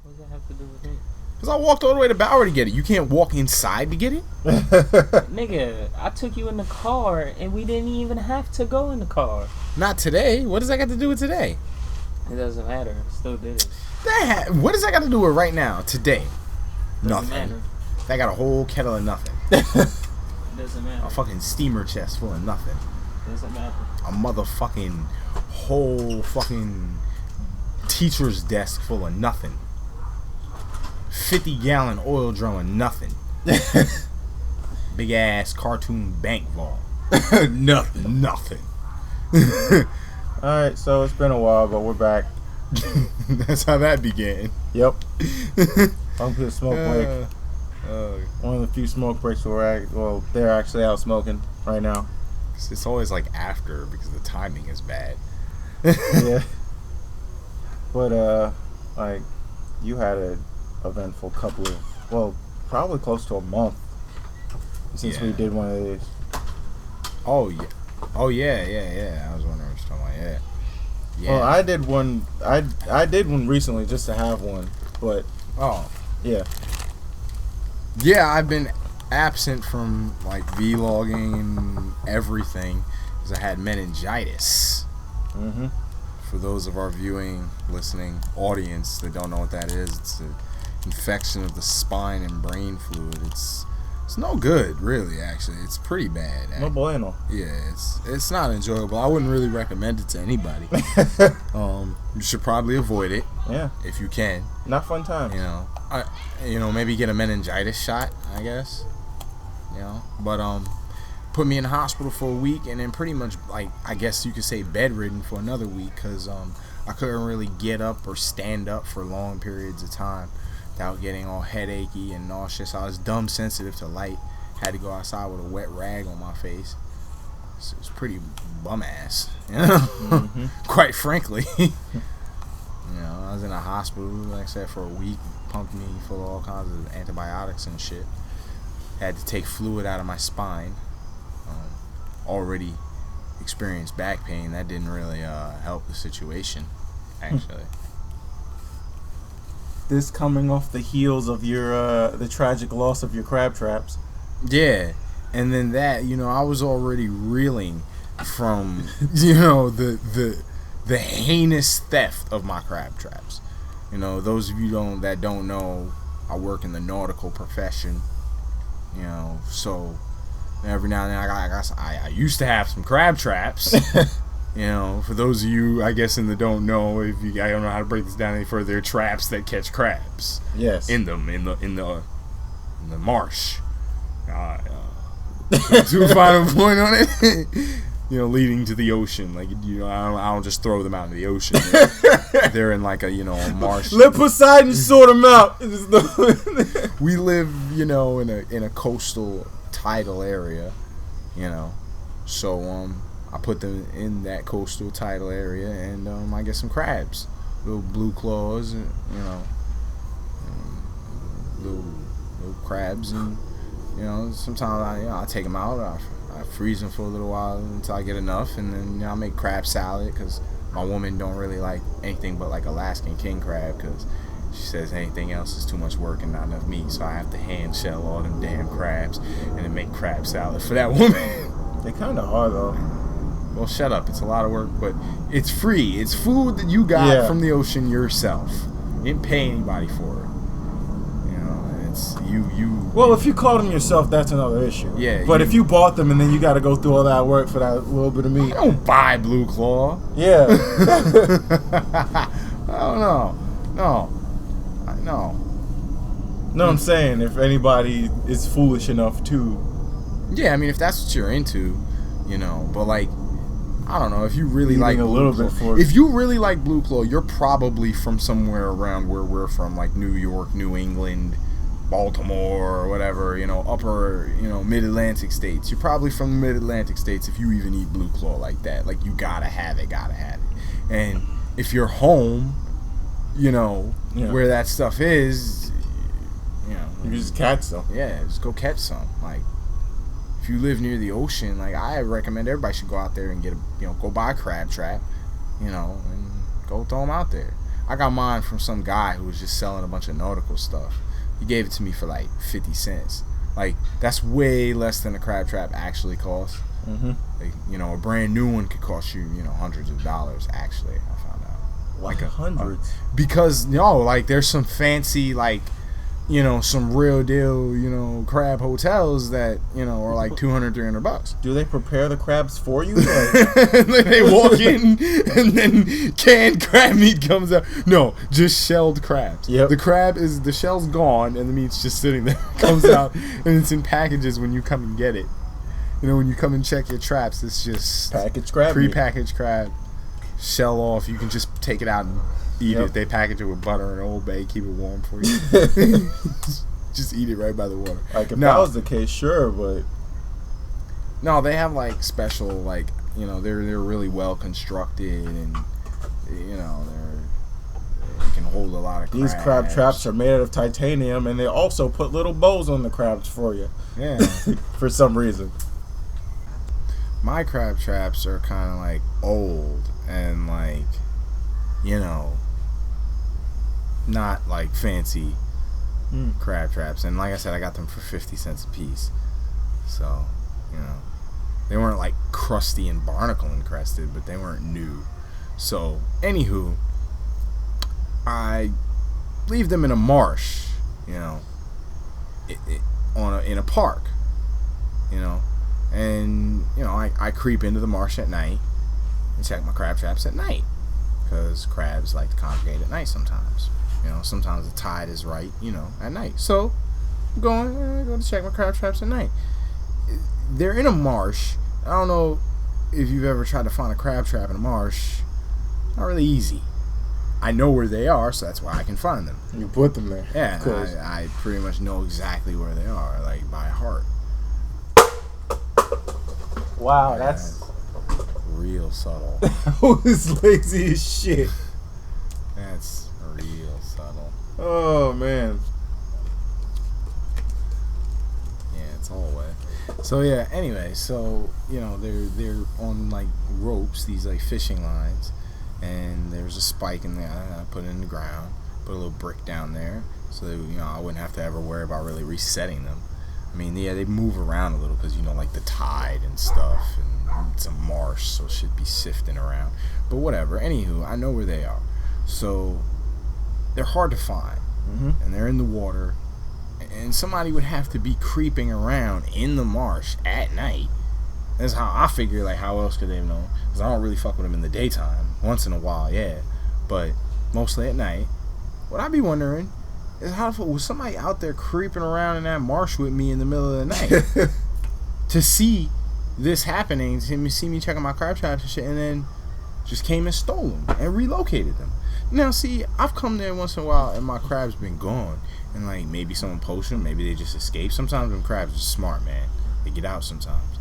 What does that have to do with me? Because I walked all the way to Bower to get it. You can't walk inside to get it? Nigga, I took you in the car and we didn't even have to go in the car. Not today. What does that got to do with today? It doesn't matter. I still did it. What does that got to do with right now, today? Doesn't Nothing. matter. That got a whole kettle of nothing. Doesn't matter. A fucking steamer chest full of nothing. Doesn't matter. A motherfucking whole fucking teacher's desk full of nothing. 50-gallon oil drum of nothing. Big ass cartoon bank vault. Nothing. Alright, so it's been a while, but we're back. That's how that began. Yep. I'm gonna smoke break. One of the few smoke breaks where they're actually out smoking right now. It's always like after because the timing is bad. Yeah. But like you had a eventful couple of probably close to a month since we did one of these. Oh yeah. I was wondering what you're talking about. Yeah. Well, I did one. I did one recently just to have one, but yeah. Yeah, I've been absent from like vlogging and everything because I had meningitis. Mm-hmm. For those of our viewing, listening audience that don't know what that is, it's an infection of the spine and brain fluid. It's no good, really. Actually, it's pretty bad. No bueno. Yeah, it's not enjoyable. I wouldn't really recommend it to anybody. You should probably avoid it. Yeah, if you can. Not fun time. Maybe get a meningitis shot, I guess. But put me in the hospital for a week, and then pretty much, like, I guess you could say bedridden for another week, because I couldn't really get up or stand up for long periods of time without getting all headachy and nauseous. I was dumb sensitive to light. Had to go outside with a wet rag on my face. So it was pretty bum ass, Mm-hmm. quite frankly. I was in a hospital, like I said, for a week. Pumped me full of all kinds of antibiotics and shit. Had to take fluid out of my spine. Already experienced back pain. That didn't really help the situation, actually. This coming off the heels of your the tragic loss of your crab traps. Yeah, and then that, I was already reeling from, the heinous theft of my crab traps. Those of you that don't know, I work in the nautical profession. So every now and then I used to have some crab traps. For those of you, I guess, I don't know how to break this down any further. They're traps that catch crabs. Yes. In the marsh. To find a point on it. Leading to the ocean. Like, I don't just throw them out into the ocean. They're in like a marsh. Let Poseidon sort them out. We live, in a coastal tidal area, So I put them in that coastal tidal area, and I get some crabs, little blue claws, and little crabs, and sometimes I take them out. I freeze them for a little while until I get enough, and then I make crab salad because my woman don't really like anything but like Alaskan king crab because she says anything else is too much work and not enough meat, so I have to hand shell all them damn crabs and then make crab salad for that woman. They kind of are though. Well, shut up. It's a lot of work, but it's free. It's food that you got from the ocean yourself. You didn't pay anybody for it. It's you. Well, if you caught them yourself, that's another issue. Yeah. But if you bought them and then you got to go through all that work for that little bit of meat. I don't buy Blue Claw. Yeah. I don't know. No. No, I'm saying if anybody is foolish enough to. Yeah, I mean, if that's what you're into, but like, I don't know, if you really like Blue Claw, if you really like Blue Claw, you're probably from somewhere around where we're from, like New York, New England, Baltimore, or whatever, upper, mid-Atlantic states. You're probably from the mid-Atlantic states if you even eat Blue Claw like that. Like, you gotta have it. And if you're home, where that stuff is, you just catch some. Yeah, just go catch some. Like, if you live near the ocean, like, I recommend everybody should go out there and get go buy a crab trap, and go throw them out there. I got mine from some guy who was just selling a bunch of nautical stuff. He gave it to me for like 50 cents. Like, that's way less than a crab trap actually costs. Mm-hmm. Like, you know, a brand new one could cost you, you know, hundreds of dollars, actually, I found out. Like hundreds? Because, like, there's some fancy, like, you know, some real deal, you know, crab hotels that, you know, are like $200, $300. Do they prepare the crabs for you? They walk in and then canned crab meat comes out. No, just shelled crabs. Yep. The shell's gone and the meat's just sitting there. It comes out and it's in packages when you come and get it. You know, when you come and check your traps, it's just packaged crab, pre-packaged crab, shell off. You can just take it out and eat it. They package it with butter and Old Bay, keep it warm for you. Just eat it right by the water. Like, if that was the case, sure, but no, they have like special, like, you know, they're really well constructed, and you know, they can hold a lot of crabs. These crab traps are made out of titanium, and they also put little bows on the crabs for you. Yeah. For some reason. My crab traps are kind of like old and like, you know, not like fancy crab traps. And like I said, I got them for 50 cents a piece. So, you know, they weren't like crusty and barnacle encrusted, but they weren't new. So, anywho, I leave them in a marsh, you know, in a park, you know. And, you know, I creep into the marsh at night and check my crab traps at night, because crabs like to congregate at night sometimes. You know, sometimes the tide is right, you know, at night. So, I'm going to check my crab traps at night. They're in a marsh. I don't know if you've ever tried to find a crab trap in a marsh. Not really easy. I know where they are, so that's why I can find them. You put them there. Yeah, I pretty much know exactly where they are, like, by heart. Wow, that's real subtle. That was lazy as shit. That's real subtle. Oh, man. Yeah, it's all way. So yeah, anyway, so you know, they're on like ropes, these like fishing lines, and there's a spike in there. I put it in the ground, put a little brick down there, so that, you know, I wouldn't have to ever worry about really resetting them. I mean, yeah, they move around a little because, you know, like the tide and stuff, and it's a marsh, so it should be sifting around. But whatever. Anywho, I know where they are, so they're hard to find, and they're in the water. And somebody would have to be creeping around in the marsh at night. That's how I figure, like, how else could they have known? Because I don't really fuck with them in the daytime. Once in a while, yeah. But mostly at night. What I'd be wondering is how was somebody out there creeping around in that marsh with me in the middle of the night to see this happening, to see me checking my crab traps and shit, and then just came and stole them and relocated them. Now, see, I've come there once in a while and my crab's been gone. And, like, maybe someone poached them. Maybe they just escaped. Sometimes them crabs are smart, man. They get out sometimes.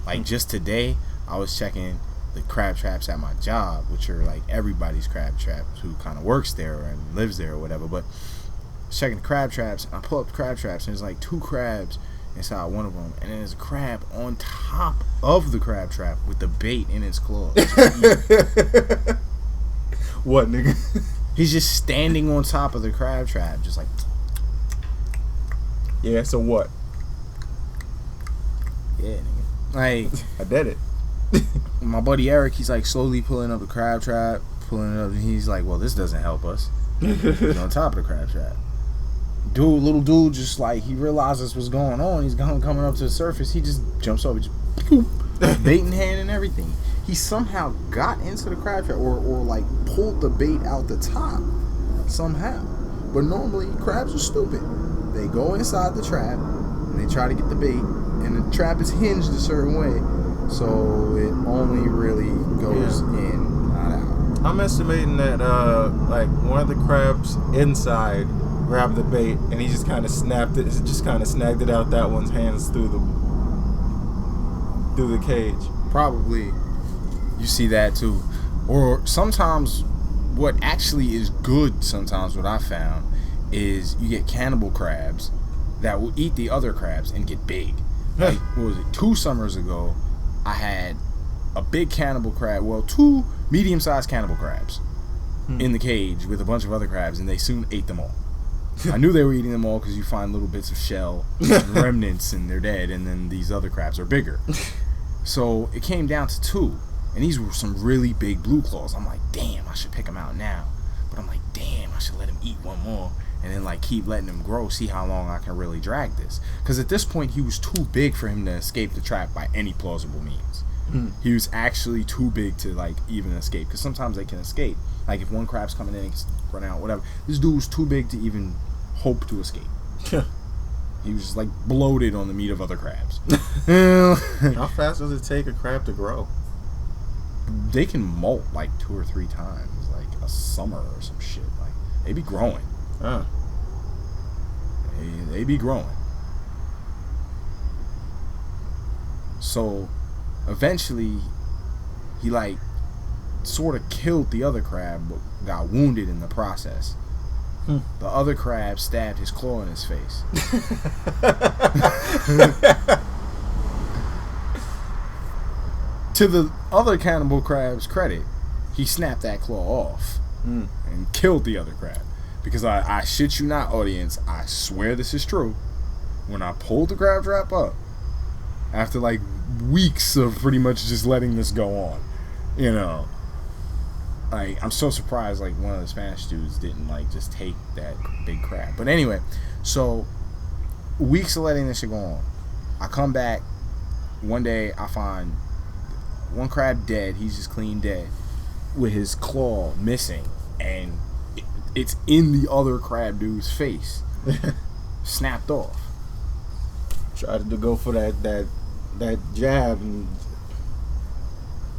Like, just today, I was checking the crab traps at my job, which are, like, everybody's crab traps who kind of works there and lives there or whatever. But I was checking the crab traps, and I pull up the crab traps, and there's, like, 2 crabs inside one of them. And then there's a crab on top of the crab trap with the bait in its claws. What, nigga? He's just standing on top of the crab trap, just like... Yeah, so what? Yeah, nigga. Like, I did it. My buddy Eric, he's like slowly pulling up the crab trap, pulling it up, and he's like, well, this doesn't help us. He's on top of the crab trap. Little dude, just like, he realizes what's going on. He's coming up to the surface. He just jumps over, just boop, bait in hand and everything. He somehow got into the crab trap or like pulled the bait out the top somehow. But normally, crabs are stupid. They go inside the trap, and they try to get the bait, and the trap is hinged a certain way, so it only really goes in, not out. I'm estimating that, like, one of the crabs inside grabbed the bait, and he just kind of snagged it out that one's hands through the cage. Probably. You see that, too. Or sometimes, what actually is good sometimes, what I found, is you get cannibal crabs that will eat the other crabs and get big. Like, what was it, 2 summers ago, I had a big cannibal crab, well, 2 medium-sized cannibal crabs. in the cage with a bunch of other crabs, and they soon ate them all. I knew they were eating them all because you find little bits of shell and remnants and they're dead, and then these other crabs are bigger. So it came down to 2, and these were some really big blue claws. I'm like, damn, I should pick them out now. But I'm like, damn, I should let him eat one more, and then like keep letting him grow, see how long I can really drag this. Because at this point, he was too big for him to escape the trap by any plausible means. He was actually too big to like even escape, because sometimes they can escape. Like if one crab's coming in and run out, whatever. This dude was too big to even hope to escape. He was just like bloated on the meat of other crabs. How fast does it take a crab to grow? They can molt like 2 or 3 times, like a summer or some shit. Like they be growing. They be growing. So eventually he like sort of killed the other crab, but got wounded in the process. The other crab stabbed his claw in his face. To the other cannibal crab's credit, he snapped that claw off and killed the other crab. Because I shit you not, audience, I swear this is true. When I pulled the crab trap up, after like weeks of pretty much just letting this go on, you know, like I'm so surprised like one of the Spanish dudes didn't like just take that big crab. But anyway, so weeks of letting this shit go on, I come back one day, I find one crab dead. He's just clean dead with his claw missing, and it's in the other crab dude's face. Snapped off. Tried to go for that jab, and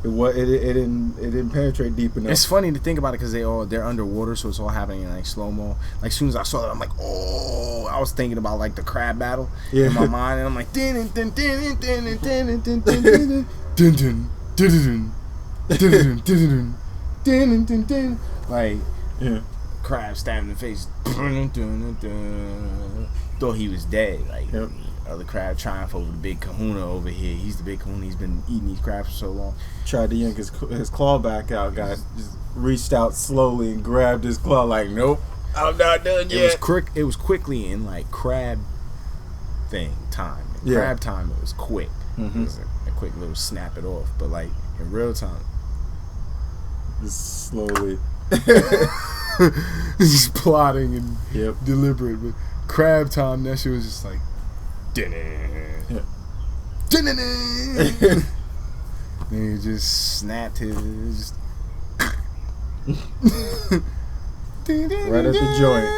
it didn't penetrate deep enough. It's funny to think about it because they're underwater, so it's all happening in like slow mo. Like as soon as I saw that, I'm like, oh! I was thinking about like the crab battle in my mind, and I'm like, din din din din din din din din din din din din din din, like crab stabbed in the face. Thought he was dead. Like other crab triumph over the big kahuna over here. He's the big kahuna. He's been eating these crabs for so long. Tried to yank his claw back out. Got just reached out slowly and grabbed his claw. Like, nope, I'm not done yet. It was quickly in like crab thing time. In crab time, it was quick. It was a quick little snap it off. But like in real time, just slowly. Just plotting and deliberate. But crab time, that shit was just like. Then he just snapped his. Right at the joint.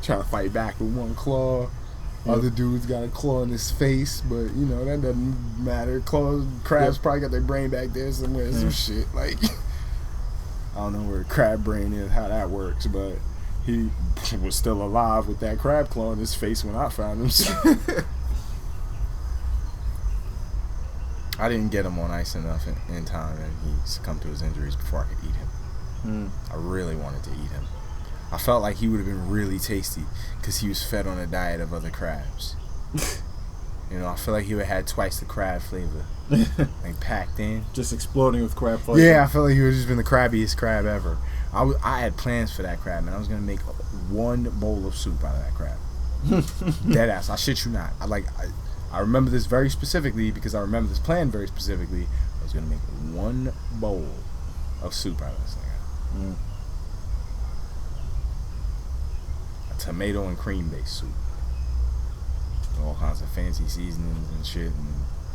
Trying to fight back with one claw. Other dudes got a claw in his face, but you know that doesn't matter. Crabs probably got their brain back there somewhere. Some shit like I don't know where crab brain is, how that works, but he was still alive with that crab claw in his face when I found him. I didn't get him on ice enough in time, and he succumbed to his injuries before I could eat him. I really wanted to eat him. I felt like he would have been really tasty because he was fed on a diet of other crabs. You know, I feel like he would have had twice the crab flavor, like packed in. Just exploding with crab flavor. Yeah, I feel like he would have just been the crabbiest crab ever. I had plans for that crab, man. I was gonna make one bowl of soup out of that crab. Dead ass. I shit you not. I remember this very specifically because I remember this plan very specifically. I was gonna make one bowl of soup out of this thing. Tomato and cream based soup, all kinds of fancy seasonings and shit,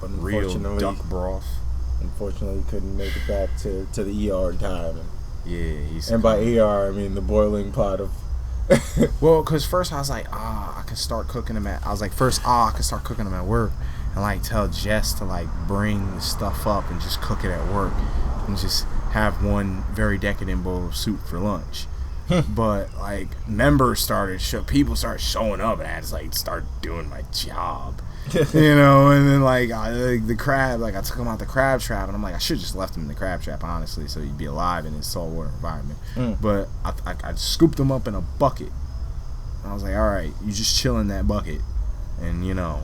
and real duck broth. Unfortunately, couldn't make it back to the ER in time. And by ER, I mean the boiling pot of. Well, because first I was like, I can start cooking them at. I was like, I can start cooking them at work, and like tell Jess to like bring the stuff up and just cook it at work, and just have one very decadent bowl of soup for lunch. But like members people started showing up, and I had to like start doing my job. You know, and then like the crab, like I took him out the crab trap, and I'm like, I should just left him in the crab trap, honestly, so he'd be alive in his saltwater environment. But I scooped him up in a bucket. And I was like, all right, you just chill in that bucket, and you know,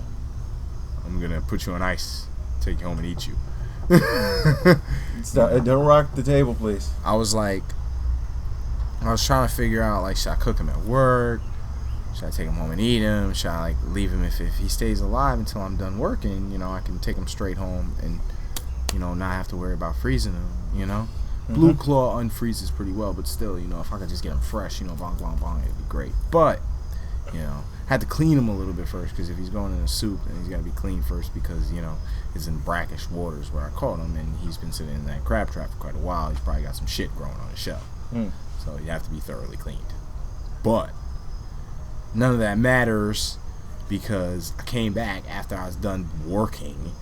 I'm gonna put you on ice, take you home and eat you. Don't rock the table, please. I was trying to figure out, like, should I cook him at work? Should I take him home and eat him? Should I, like, leave him if he stays alive until I'm done working? You know, I can take him straight home and, you know, not have to worry about freezing him, you know? Blue Claw unfreezes pretty well, but still, you know, if I could just get him fresh, you know, bong, bong, bong, it'd be great. But, you know, had to clean him a little bit first, because if he's going in a soup, then he's got to be clean first, because, you know, it's in brackish waters where I caught him, and he's been sitting in that crab trap for quite a while. He's probably got some shit growing on his shell. So you have to be thoroughly cleaned. But none of that matters, because I came back after I was done working,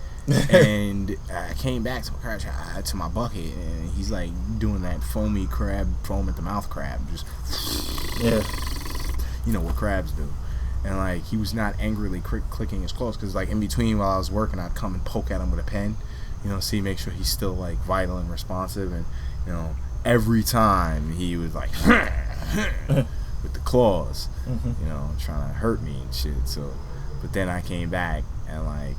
and I came back to my crab trap, to my bucket, and he's like doing that foamy crab, foam at the mouth crab, just you know what crabs do. And like he was not angrily clicking his claws, because like in between while I was working, I'd come and poke at him with a pen, you know, see, make sure he's still like vital and responsive, and you know, every time he was like with the claws, you know, trying to hurt me and shit. So, but then I came back and like,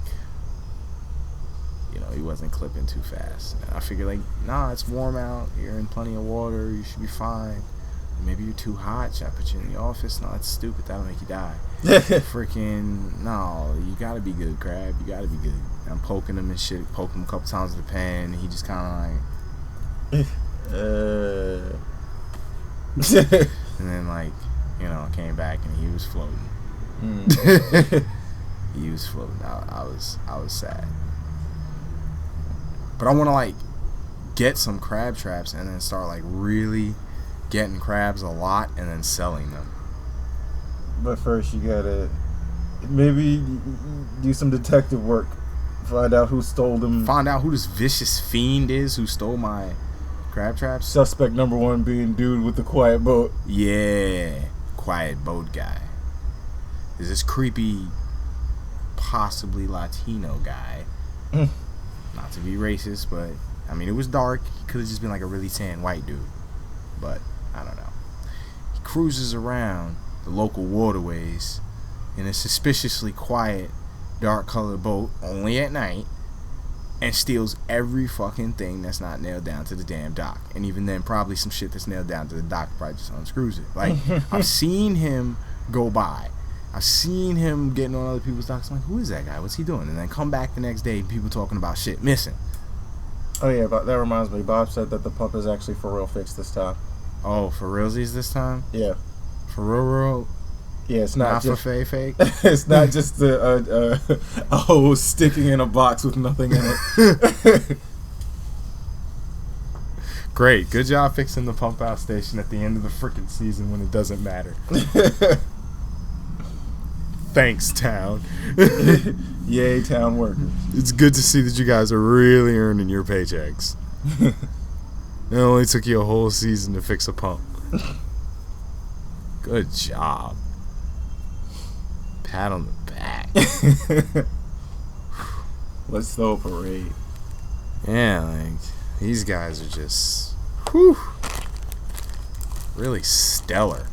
you know, he wasn't clipping too fast. And I figured like, nah, it's warm out. You're in plenty of water. You should be fine. Maybe you're too hot. Should I put you in the office? No, that's stupid. That'll make you die. Freaking no, you gotta be good, crab. You gotta be good. And I'm poking him and shit. Poke him a couple times with the pen. And he just kind of like. And then like, you know, I came back and he was floating. He was floating. I was sad. But I want to like get some crab traps and then start like really getting crabs a lot and then selling them. But first you gotta maybe do some detective work. Find out who stole them. Find out who this vicious fiend is who stole my crab traps. Suspect number one being dude with the quiet boat. Yeah, quiet boat guy. Is this creepy, possibly Latino guy? Not to be racist, but I mean, it was dark. He could have just been like a really tan white dude, but I don't know. He cruises around the local waterways in a suspiciously quiet, dark-colored boat, only at night, and steals every fucking thing that's not nailed down to the damn dock. And even then, probably some shit that's nailed down to the dock probably just unscrews it. Like, I've seen him go by. I've seen him getting on other people's docks. I'm like, who is that guy? What's he doing? And then come back the next day and people talking about shit missing. Oh yeah, but that reminds me. Bob said that the pump is actually for real fixed this time. Oh, for realsies this time? Yeah. For real? Yeah, it's not just for fake? it's not just a hose sticking in a box with nothing in it. Great. Good job fixing the pump out station at the end of the freaking season when it doesn't matter. Thanks, town. Yay, town workers. It's good to see that you guys are really earning your paychecks. It only took you a whole season to fix a pump. Good job. Pat on the back. Let's throw a parade. Yeah, like, these guys are just, whew, really stellar.